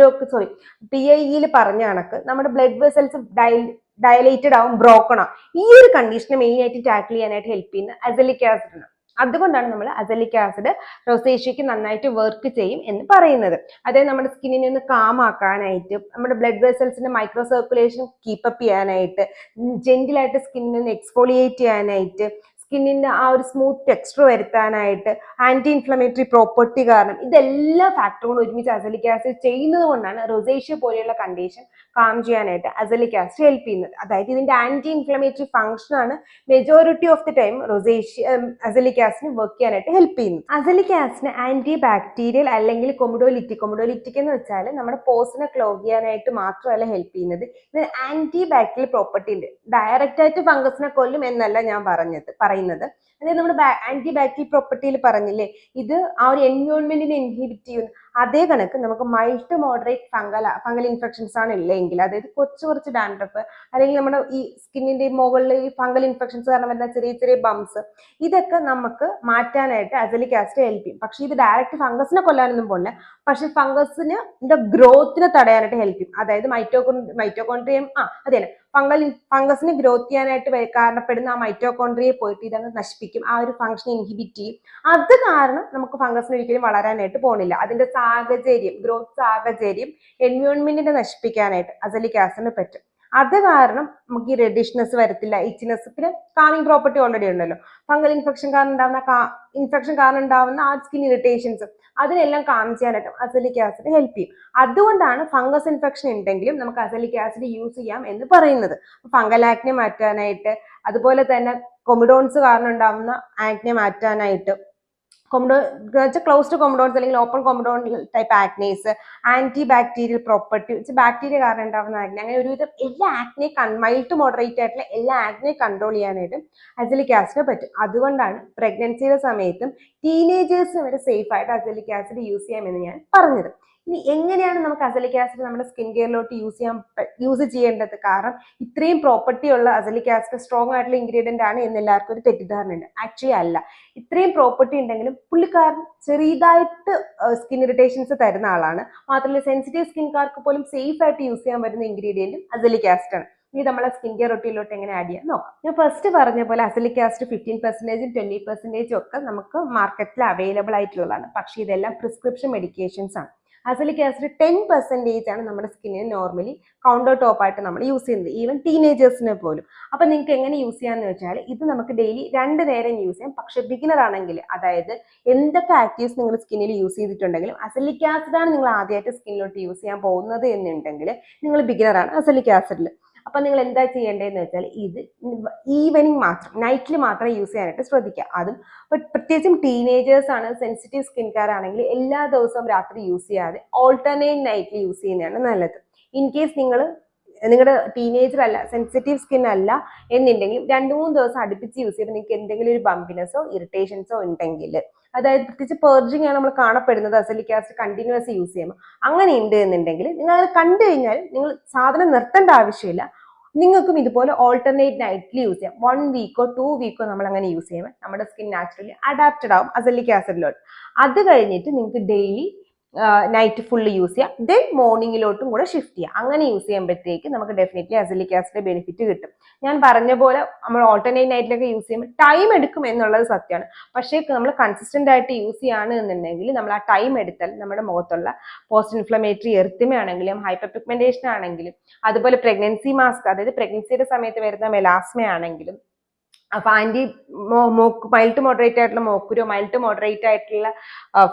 PIEയിൽ പറഞ്ഞ കണക്ക് നമ്മുടെ ബ്ലഡ് വെസൽസ് ഡയലേറ്റഡ് ആവും ബ്രോക്കൺ ആവും. ഈ ഒരു കണ്ടീഷനെ മെയിൻ ആയിട്ട് ടാക്കിൾ ചെയ്യാനായിട്ട് ഹെൽപ്പ് ചെയ്യുന്ന അസലിക് ആസിഡ് ആണ്. അതുകൊണ്ടാണ് നമ്മൾ അസലിക് ആസിഡ് റൊസേഷ്യക്ക് നന്നായിട്ട് വർക്ക് ചെയ്യും എന്ന് പറയുന്നത്. അതായത് നമ്മുടെ സ്കിന്നിനെ ഒന്ന് കാമാക്കാനായിട്ട് നമ്മുടെ ബ്ലഡ് വെസൽസിന്റെ മൈക്രോ സർക്കുലേഷൻ കീപ്പപ്പ് ചെയ്യാനായിട്ട് ജെന്റിലായിട്ട് സ്കിന്നിനെ ഒന്ന് എക്സ്ഫോളിയേറ്റ് ചെയ്യാനായിട്ട് സ്കിന്നിന്റെ ആ ഒരു സ്മൂത്ത് ടെക്സ്ചർ വരുത്താനായിട്ട് ആന്റി ഇൻഫ്ലമേറ്ററി പ്രോപ്പർട്ടി കാരണം ഇതെല്ലാ ഫാക്ടറുകളും ഒരുമിച്ച് അസലിക് ആസിഡ് ചെയ്യുന്നത് കൊണ്ടാണ് റൊസേഷ്യ പോലെയുള്ള കണ്ടീഷൻ കാം ചെയ്യാനായിട്ട് അസലിക് ആസിഡ് ഹെൽപ്പ് ചെയ്യുന്നത്. അതായത് ഇതിന്റെ ആന്റി ഇൻഫ്ലമേറ്ററി ഫംഗ്ഷൻ ആണ് majority of the time azelaic ആസിഡിന് വർക്ക് ചെയ്യാനായിട്ട് ഹെൽപ്പ് ചെയ്യുന്നത്. അസലിക് ആസിഡിന് ആന്റി ബാക്ടീരിയൽ അല്ലെങ്കിൽ കൊമഡോലിറ്റിക് എന്ന് വെച്ചാൽ നമ്മുടെ പോസിനെ ക്ലോഗ് ചെയ്യാനായിട്ട് മാത്രമല്ല ഹെൽപ്പ് ചെയ്യുന്നത്. ഇതിന് ആന്റി ബാക്ടീരിയൽ പ്രോപ്പർട്ടി ഉണ്ട്. ഡയറക്റ്റ് ആയിട്ട് ഫംഗസിനെ കൊല്ലും എന്നല്ല ഞാൻ പറയുന്നത്. അതായത് നമ്മുടെ ആന്റി ബാക്ടീരിയൽ പ്രോപ്പർട്ടിയിൽ പറഞ്ഞില്ലേ ഇത് ആ ഒരു എൻവയോൺമെന്റിനെ ഇൻഹിബിറ്റ് ചെയ്യുന്നു. അതേ കണക്ക് നമുക്ക് mild to moderate fungal infections ആണ് ഇല്ലെങ്കിൽ അതായത് കുറച്ച് ഡാൻഡ്രഫ് അല്ലെങ്കിൽ നമ്മുടെ ഈ സ്കിന്നിന്റെ മുകളിൽ ഈ ഫംഗൽ ഇൻഫെക്ഷൻസ് കാരണം വരുന്ന ചെറിയ ചെറിയ ബംസ് ഇതൊക്കെ നമുക്ക് മാറ്റാനായിട്ട് അസലിക് ആസിഡ് ഹെൽപ്പ് ചെയ്യും. പക്ഷെ ഇത് ഡയറക്റ്റ് ഫംഗസിനെ കൊല്ലാനൊന്നും പോകില്ല. പക്ഷെ ഫംഗസിന് ഗ്രോത്തിനെ തടയാനായിട്ട് ഹെൽപ്പ് ചെയ്യും. അതായത് മൈറ്റോകോൺട്രിയം അതെ ഫംഗസിന് ഗ്രോത്ത് ചെയ്യാനായിട്ട് കാരണപ്പെടുന്ന ആ മൈറ്റോകോൺട്രിയെ പോയിട്ട് ഇതങ്ങ് നശിപ്പിക്കും. ആ ഒരു ഫംഗ്ഷനെ ഇൻഹിബിറ്റ് ചെയ്യും. അത് കാരണം നമുക്ക് ഫംഗസിന് ഒരിക്കലും വളരാനായിട്ട് പോണില്ല. അതിന്റെ ഗ്രോത്ത് സാഹചര്യം എൻവയോൺമെന്റിനെ നശിപ്പിക്കാനായിട്ട് അസലിക് ആസിഡിന് പറ്റും. അത് കാരണം നമുക്ക് ഈ റെഡിഷ്നെസ് വരത്തില്ല, ഇച്ചിനെസ്, പിന്നെ കാമിങ് പ്രോപ്പർട്ടി ഓൾറെഡി ഉണ്ടല്ലോ. ഫംഗൽ ഇൻഫെക്ഷൻ കാരണം ഉണ്ടാവുന്ന ആ സ്കിൻ ഇറിറ്റേഷൻസ് അതിനെല്ലാം കാം ചെയ്യാനായിട്ട് അസലിക് ആസിഡ് ഹെൽപ്പ് ചെയ്യും. അതുകൊണ്ടാണ് ഫംഗസ് ഇൻഫെക്ഷൻ ഉണ്ടെങ്കിലും നമുക്ക് അസലിക് ആസിഡ് യൂസ് ചെയ്യാം എന്ന് പറയുന്നത്. ഫംഗൽ ആക്നെ മാറ്റാനായിട്ട് അതുപോലെ തന്നെ കൊമിഡോൺസ് കാരണം ഉണ്ടാവുന്ന ആക്നെ മാറ്റാനായിട്ട് കൊമഡോ ക്ലോസ്ഡ് കൊമഡോൺസ് അല്ലെങ്കിൽ open comedone type acnes, anti bacterial property, bacteria കാരണം ഉണ്ടാകുന്ന ആക്നെ, അങ്ങനെ ഒരുവിധം എല്ലാ ആക്നെ മൈൽഡ് ടു മോഡറേറ്റ് ആയിട്ടുള്ള എല്ലാ ആക്നെ കൺട്രോൾ ചെയ്യാനായിട്ട് അസലിക് ആസിഡ് പറ്റും. അതുകൊണ്ടാണ് പ്രഗ്നൻസിയുടെ സമയത്തും ടീനേജേഴ്സിന് വരെ സേഫ് ആയിട്ട് അസലിക് ആസിഡ് യൂസ് ചെയ്യാമെന്ന് ഞാൻ പറഞ്ഞത്. ഇനി എങ്ങനെയാണ് നമുക്ക് അസലിക് ആസിഡ് നമ്മുടെ സ്കിൻ കെയറിലോട്ട് യൂസ് ചെയ്യേണ്ടത്? കാരണം ഇത്രയും പ്രോപ്പർട്ടി ഉള്ള അസലിക് ആസിഡ് സ്ട്രോങ് ആയിട്ടുള്ള ഇൻഗ്രീഡിയന്റ് ആണ് എന്ന് എല്ലാവർക്കും ഒരു തെറ്റിദ്ധാരണ ഉണ്ട്. ആക്ച്വലി അല്ല. ഇത്രയും പ്രോപ്പർട്ടി ഉണ്ടെങ്കിലും പുള്ളിക്കാരൻ ചെറിയതായിട്ട് സ്കിൻ ഇറിറ്റേഷൻസ് തരുന്ന ആളാണ്. മാത്രമല്ല സെൻസിറ്റീവ് സ്കിൻകാർക്ക് പോലും സേഫ് ആയിട്ട് യൂസ് ചെയ്യാൻ പറ്റുന്ന ഇൻഗ്രീഡിയന്റും അസലിക് ആസിഡ് ആണ്. ഇനി നമ്മളെ സ്കിൻ കെയർ റൊട്ടീനിലോട്ട് എങ്ങനെ ആഡ് ചെയ്യാൻ നോക്കാം. ഞാൻ ഫസ്റ്റ് പറഞ്ഞ പോലെ അസലിക് ആസിഡ് 15%, 20% ഒക്കെ നമുക്ക് മാർക്കറ്റിൽ അവൈലബിൾ ആയിട്ടുള്ളതാണ്. പക്ഷേ ഇതെല്ലാം പ്രിസ്ക്രിപ്ഷൻ മെഡിക്കേഷൻസ് ആണ്. അസലിക് ആസിഡ് 10% ആണ് നമ്മുടെ സ്കിന്നിന് നോർമലി കൗണ്ടർ ടോപ്പ് ആയിട്ട് നമ്മൾ യൂസ് ചെയ്യുന്നത്, ഈവൻ ടീനേജേഴ്സിനെ പോലും. അപ്പൊ നിങ്ങൾക്ക് എങ്ങനെ യൂസ് ചെയ്യാന്ന് വെച്ചാൽ ഇത് നമുക്ക് ഡെയിലി 2 നേരം യൂസ് ചെയ്യാം. പക്ഷെ ബിഗിനർ ആണെങ്കിൽ, അതായത് എന്തൊക്കെ ആക്റ്റീവ്സ് നിങ്ങൾ സ്കിന്നിൽ യൂസ് ചെയ്തിട്ടുണ്ടെങ്കിലും അസലിക് ആസിഡ് ആണ് നിങ്ങൾ ആദ്യമായിട്ട് സ്കിന്നിലോട്ട് യൂസ് ചെയ്യാൻ പോകുന്നത് എന്നുണ്ടെങ്കിൽ നിങ്ങൾ ബിഗിനർ ആണ് അസലിക് ആസിഡിൽ. അപ്പൊ നിങ്ങൾ എന്താ ചെയ്യേണ്ടതെന്ന് വെച്ചാൽ ഇത് ഈവനിങ് മാത്രം, നൈറ്റിൽ മാത്രം യൂസ് ചെയ്യാനായിട്ട് ശ്രദ്ധിക്കുക. അതും പ്രത്യേകിച്ചും ടീനേജേഴ്സ് ആണ്, സെൻസിറ്റീവ് സ്കിൻകാരാണെങ്കിൽ എല്ലാ ദിവസവും രാത്രി യൂസ് ചെയ്യാതെ ഓൾട്ടർനേറ്റ് നൈറ്റിൽ യൂസ് ചെയ്യുന്നതാണ് നല്ലത്. ഇൻ കേസ് നിങ്ങളുടെ ടീനേജർ അല്ല, സെൻസിറ്റീവ് സ്കിൻ അല്ല എന്നുണ്ടെങ്കിൽ 2-3 ദിവസം അടുപ്പിച്ച് യൂസ് ചെയ്യുമ്പോൾ നിങ്ങൾക്ക് എന്തെങ്കിലും ഒരു ബംപിനെസ്സോ ഇറിറ്റേഷൻസോ ഉണ്ടെങ്കിൽ, അതായത് പ്രത്യേകിച്ച് പേർജിങ് ആണ് നമ്മൾ കാണപ്പെടുന്നത് അസലിക് ആസിഡ് കണ്ടിന്യൂസ് യൂസ് ചെയ്യുമ്പോൾ, അങ്ങനെ ഉണ്ട് എന്നുണ്ടെങ്കിൽ നിങ്ങൾ അത് കണ്ടു കഴിഞ്ഞാൽ നിങ്ങൾ സാധനം നിർത്തേണ്ട ആവശ്യമില്ല. നിങ്ങൾക്കും ഇതുപോലെ ഓൾട്ടർനേറ്റ് നൈറ്റ്ലി യൂസ് ചെയ്യാം. 1 വീക്കോ 2 വീക്കോ നമ്മൾ അങ്ങനെ യൂസ് ചെയ്യുമ്പോൾ നമ്മുടെ സ്കിൻ നാച്ചുറലി അഡാപ്റ്റഡ് ആവും അസലിക് ആസിഡിലോട്ട്. അത് കഴിഞ്ഞിട്ട് നിങ്ങൾക്ക് ഡെയിലി നൈറ്റ് ഫുള്ള് യൂസ് ചെയ്യാം, ദെൻ മോർണിംഗിലോട്ടും കൂടെ ഷിഫ്റ്റ് ചെയ്യാം. അങ്ങനെ യൂസ് ചെയ്യുമ്പോഴത്തേക്ക് നമുക്ക് ഡെഫിനറ്റ്ലി അസലിക് ആസിഡ് ബെനിഫിറ്റ് കിട്ടും. ഞാൻ പറഞ്ഞ പോലെ നമ്മൾ ഓൾട്ടർനേറ്റ് നൈറ്റിലൊക്കെ യൂസ് ചെയ്യുമ്പോൾ ടൈം എടുക്കും എന്നുള്ളത് സത്യമാണ്. പക്ഷേ നമ്മൾ കൺസിസ്റ്റന്റ് ആയിട്ട് യൂസ് ചെയ്യാണ് എന്നുണ്ടെങ്കിൽ നമ്മൾ ആ ടൈം എടുത്താൽ നമ്മുടെ മുഖത്തുള്ള പോസ്റ്റ് ഇൻഫ്ലമേറ്ററി എർത്തിമ ആണെങ്കിലും ഹൈപ്പർ പിഗ്മെന്റേഷൻ ആണെങ്കിലും അതുപോലെ പ്രഗ്നൻസി മാസ്ക്, അതായത് പ്രഗ്നൻസിയുടെ സമയത്ത് വരുന്ന മെലാസ്മ ആണെങ്കിലും, അപ്പൊ മൈൽഡ് ടു മോഡറേറ്റ് ആയിട്ടുള്ള മോക്കുരോ, മൈൽഡ് ടു മോഡറേറ്റ് ആയിട്ടുള്ള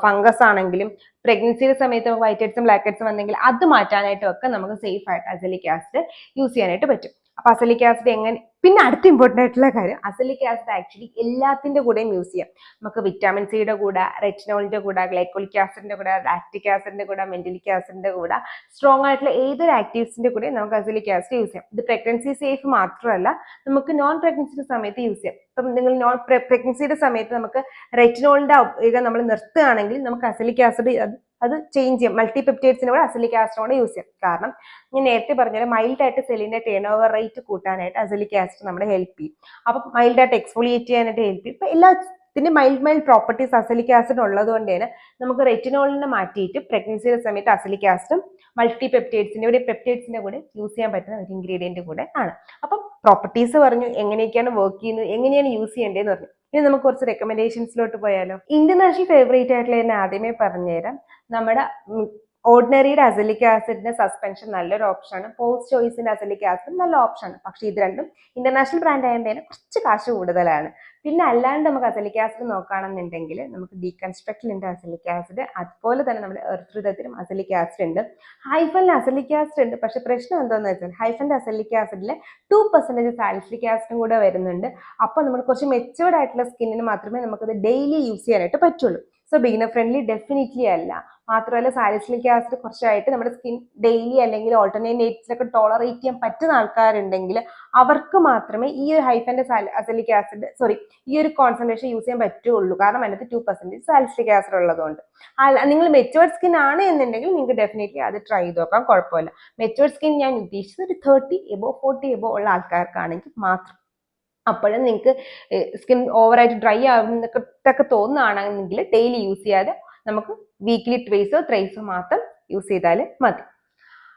ഫംഗസ് ആണെങ്കിലും, പ്രഗ്നൻസിയുടെ സമയത്ത് വൈറ്റ് ഹെഡ്സും ബ്ലാക്ക് ഹെഡ്സും വന്നെങ്കിൽ അത് മാറ്റാനായിട്ടും ഒക്കെ നമുക്ക് സേഫ് ആയിട്ട് അസലിക് ആസിഡ് യൂസ് ചെയ്യാനായിട്ട് പറ്റും. അപ്പൊ അസലിക് ആസിഡ് എങ്ങനെ, പിന്നെ അടുത്ത ഇമ്പോർട്ടൻ്റ് ആയിട്ടുള്ള കാര്യം, അസലിക് ആസിഡ് ആക്ച്വലി എല്ലാത്തിന്റെ കൂടെയും യൂസ് ചെയ്യാം. നമുക്ക് വിറ്റാമിൻ സിയുടെ കൂടെ, റെറ്റിനോളിന്റെ കൂടെ, ഗ്ലൈക്കോളിക് ആസിഡിന്റെ കൂടെ, ലാക്റ്റിക് ആസിഡിന്റെ കൂടെ, മെന്റലിക് ആസിഡിന്റെ കൂടെ, സ്ട്രോങ് ആയിട്ടുള്ള ഏതൊരു ആക്റ്റീവ്സിന്റെ കൂടെ നമുക്ക് അസലിക് ആസിഡ് യൂസ് ചെയ്യാം. ഇത് പ്രഗ്നൻസി സേഫ് മാത്രമല്ല, നമുക്ക് നോൺ പ്രഗ്നൻസിയുടെ സമയത്ത് യൂസ് ചെയ്യാം. ഇപ്പം നിങ്ങൾ നോൺ പ്രഗ്നൻസിയുടെ സമയത്ത് നമുക്ക് റെറ്റിനോളിന്റെ ഉപയോഗം നമ്മൾ നിർത്തുകയാണെങ്കിൽ നമുക്ക് അസലിക് ആസിഡ് അത് ചേഞ്ച് ചെയ്യാം. മൾട്ടിപെപ്റ്റൈഡ്സിന്റെ കൂടെ അസലിക് ആസിഡോടെ യൂസ് ചെയ്യാം. കാരണം ഞാൻ നേരത്തെ പറഞ്ഞ മൈൽഡ് ആയിട്ട് സെല്ലിന്റെ ടേൺ ഓവർ റേറ്റ് കൂട്ടാനായിട്ട് അസലിക് ആസിഡ് നമ്മളെ ഹെൽപ്പ് ചെയ്യും. അപ്പൊ മൈൽഡ് ആയിട്ട് എക്സ്ഫോളിയേറ്റ് ചെയ്യാനായിട്ട് ഹെൽപ്പ് ചെയ്യും. ഇപ്പൊ എല്ലാത്തിന്റെ മൈൽഡ് പ്രോപ്പർട്ടീസ് അസലിക് ആസിഡ് ഉള്ളത് കൊണ്ട് തന്നെ നമുക്ക് റെറ്റിനോളിനെ മാറ്റിയിട്ട് പ്രഗ്നൻസിയുടെ സമയത്ത് അസലിക് ആസിഡും പെപ്റ്റൈഡ്സിന്റെ കൂടെ യൂസ് ചെയ്യാൻ പറ്റുന്ന ഒരു ഇൻഗ്രീഡിയന്റ് കൂടെ ആണ്. അപ്പം പ്രോപ്പർട്ടീസ് പറഞ്ഞു, എങ്ങനെയൊക്കെയാണ് വർക്ക് ചെയ്യുന്നത്, എങ്ങനെയാണ് യൂസ് ചെയ്യേണ്ടതെന്ന് പറഞ്ഞു. ഇനി നമുക്ക് കുറച്ച് റെക്കമെൻഡേഷൻസിലോട്ട് പോയാലോ. ഇന്റർനാഷണൽ ഫേവറേറ്റ് ആയിട്ടുള്ള തന്നെ ആദ്യമേ പറഞ്ഞുതരാം. നമ്മുടെ ഓർഡിനറിയുടെ അസലിക് ആസിഡിന്റെ സസ്പെൻഷൻ നല്ലൊരു ഓപ്ഷനാണ്. പോസ്റ്റ് ചോയ്സിന്റെ അസലിക് ആസിഡ് നല്ല ഓപ്ഷനാണ്. പക്ഷെ ഇത് രണ്ടും ഇന്റർനാഷണൽ ബ്രാൻഡ് ആയതിന്റെ കുറച്ച് കാശ് കൂടുതലാണ്. പിന്നെ അല്ലാണ്ട് നമുക്ക് അസലിക് ആസിഡ് നോക്കുകയാണെന്നുണ്ടെങ്കിൽ നമുക്ക് ഡീകൺസ്ട്രക്റ്റിലുണ്ട് അസലിക് ആസിഡ്, അതുപോലെ തന്നെ നമ്മുടെ എർത്രൃതത്തിലും അസലിക് ആസിഡ് ഉണ്ട്. ഹൈഫലിന് അസലിക് ആസിഡ് ഉണ്ട്. പക്ഷെ പ്രശ്നം എന്താണെന്ന് വെച്ചാൽ ഹൈഫലിന്റെ അസലിക് ആസിഡിൽ 2% സാലിസിലിക് ആസിഡും കൂടെ വരുന്നുണ്ട്. അപ്പോൾ നമ്മൾ കുറച്ച് മെച്ചുവേർഡ് ആയിട്ടുള്ള സ്കിന്നിന് മാത്രമേ നമുക്കത് ഡെയിലി യൂസ് ചെയ്യാനായിട്ട് പറ്റുള്ളൂ. സോ ബിഗിനർ ഫ്രണ്ട്ലി ഡെഫിനറ്റ്ലി അല്ല. മാത്രമല്ല സാലിസിലിക് ആസിഡ് കുറച്ചായിട്ട് നമ്മുടെ സ്കിൻ ഡെയിലി അല്ലെങ്കിൽ ഓൾട്ടർനേറ്റ് നൈറ്റ്സിലൊക്കെ ടോളറേറ്റ് ചെയ്യാൻ പറ്റുന്ന ആൾക്കാരുണ്ടെങ്കിൽ അവർക്ക് മാത്രമേ ഈ ഒരു ഹൈഫന്റെ അസലിക് ആസിഡ് ഈ ഒരു കോൺസെൻട്രേഷൻ യൂസ് ചെയ്യാൻ പറ്റുള്ളൂ. കാരണം അതിനകത്ത് 2% സാലിസിലിക് ആസിഡ് ഉള്ളതുകൊണ്ട്. അല്ല, നിങ്ങൾ മെച്ചുവേർഡ് സ്കിൻ ആണ് എന്നുണ്ടെങ്കിൽ നിങ്ങൾക്ക് ഡെഫിനറ്റ്ലി അത് ട്രൈ ചെയ്ത് നോക്കാം, കുഴപ്പമില്ല. മെച്ചുവേർഡ് സ്കിൻ ഞാൻ ഉദ്ദേശിച്ചത് ഒരു 30 എബോ 40 എബോ ഉള്ള ആൾക്കാർക്കാണെങ്കിൽ മാത്രം. അപ്പോഴും നിങ്ങൾക്ക് സ്കിൻ ഓവറായിട്ട് ഡ്രൈ ആവുന്നൊക്കെ തോന്നുകയാണെങ്കിൽ ഡെയിലി യൂസ് ചെയ്യാതെ നമുക്ക് വീക്ക്ലി ട്വൈസോ ത്രൈസോ മാത്രം യൂസ് ചെയ്താൽ മതി.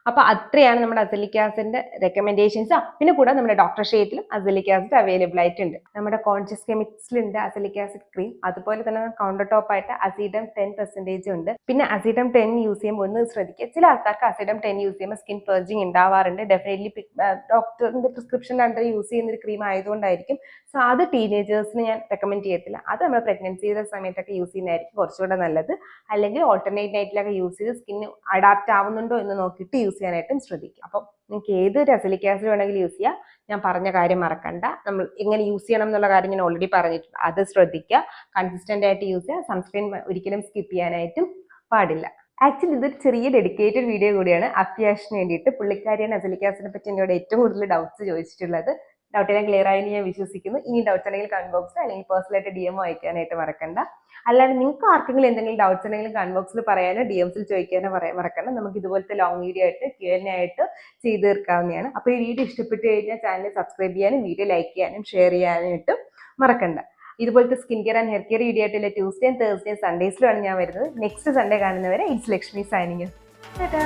അപ്പൊ അത്രയാണ് നമ്മുടെ അസലിക് ആസിഡിന്റെ റെക്കമെൻഡേഷൻസ്. പിന്നെ കൂടെ നമ്മുടെ ഡോക്ടർ ഷെയ്റ്റിലും അസലിക് ആസിഡ് അവൈലബിൾ ആയിട്ടുണ്ട്. നമ്മുടെ കോൺഷ്യസ് കെമിക്സിലുണ്ട് അസലിക് ആസിഡ് ക്രീം. അതുപോലെ തന്നെ കൗണ്ടർ ടോപ്പ് ആയിട്ട് അസിഡം 10% ഉണ്ട്. പിന്നെ അസിഡം 10 യൂസ് ചെയ്യുമ്പോൾ ഒന്ന് ശ്രദ്ധിക്കുക, ചില ആൾക്കാർക്ക് അസിഡം 10 യൂസ് ചെയ്യുമ്പോൾ സ്കിൻ പെർജിങ് ഉണ്ടാവാറുണ്ട്. ഡെഫിനറ്റ്ലി ഡോക്ടറിന്റെ പ്രിസ്ക്രിപ്ഷൻ അണ്ടർ യൂസ് ചെയ്യുന്ന ഒരു ക്രീം ആയതുകൊണ്ടായിരിക്കും. സോ അത് ടീനേജേഴ്സിന് ഞാൻ റെക്കമെൻഡ് ചെയ്യത്തില്ല. അത് നമ്മൾ പ്രഗ്നൻസിയുടെ സമയത്തൊക്കെ യൂസ് ചെയ്യുന്നതായിരിക്കും കുറച്ചുകൂടെ നല്ലത്. അല്ലെങ്കിൽ ഓൾട്ടർനേറ്റ് നൈറ്റിലൊക്കെ യൂസ് ചെയ്ത് സ്കിൻ അഡാപ്റ്റ് ആവുന്നുണ്ടോ എന്ന് നോക്കിയിട്ട് യൂസ് ചെയ്യാനായിട്ടും ശ്രദ്ധിക്കുക. അപ്പം നിങ്ങൾക്ക് ഏതൊരു അസലിക് ആസിഡ് വേണമെങ്കിലും യൂസ് ചെയ്യാം. ഞാൻ പറഞ്ഞ കാര്യം മറക്കണ്ട. നമ്മൾ എങ്ങനെ യൂസ് ചെയ്യണം എന്നുള്ള കാര്യം ഞാൻ ഓൾറെഡി പറഞ്ഞിട്ടുണ്ട്. അത് ശ്രദ്ധിക്കുക. കൺസിസ്റ്റന്റ് ആയിട്ട് യൂസ് ചെയ്യുക. സൺസ്ക്രീൻ ഒരിക്കലും സ്കിപ്പ് ചെയ്യാനായിട്ടും പാടില്ല. ആക്ച്വലി ഇതൊരു ചെറിയ ഡെഡിക്കേറ്റഡ് വീഡിയോ കൂടിയാണ് അഫ്യാഷിന് വേണ്ടിയിട്ട്. പുള്ളിക്കാരിയാണ് അസലിക് ആസിഡിനെ പറ്റി എന്നോട് ഏറ്റവും കൂടുതൽ ഡൗട്ട്സ് ചോദിച്ചിട്ടുള്ളത്. ഡൗട്ടെല്ലാം ക്ലിയർ ആയെന്ന് ഞാൻ വിശ്വസിക്കുന്നു. ഇനി ഡൗട്ട്സ് ഉണ്ടെങ്കിൽ കമന്റ് ബോക്സിൽ അല്ലെങ്കിൽ പേഴ്സണലായിട്ട് DM അയക്കാനായിട്ട് മറക്കണ്ട. അല്ലാതെ നിങ്ങൾക്ക് ആർക്കെങ്കിലും എന്തെങ്കിലും ഡൗട്ട്സ് ഉണ്ടെങ്കിലും കമന്റ് ബോക്സിൽ പറയാനോ DMസിൽ ചോദിക്കാനോ മറക്കണ്ട. നമുക്ക് ഇതുപോലത്തെ ലോങ് വീഡിയോ ആയിട്ട് Q&A ആയിട്ട് ചെയ്ത് തീർക്കാവുന്നതാണ്. അപ്പോൾ ഈ വീഡിയോ ഇഷ്ടപ്പെട്ടു കഴിഞ്ഞാൽ ചാനൽ സബ്സ്ക്രൈബ് ചെയ്യാനും വീഡിയോ ലൈക്ക് ചെയ്യാനും ഷെയർ ചെയ്യാനായിട്ടും മറക്കണ്ട. ഇതുപോലത്തെ skin care and hair care video ആയിട്ടുള്ള ട്യൂസ്ഡേ, തേഴ്സ്ഡേ, സൺഡേസിലാണ് ഞാൻ വരുന്നത്. നെക്സ്റ്റ് സൺഡേ കാണുന്നവരെ ഇറ്റ്സ് ലക്ഷ്മി സൈനിങ്. ടാറ്റാ.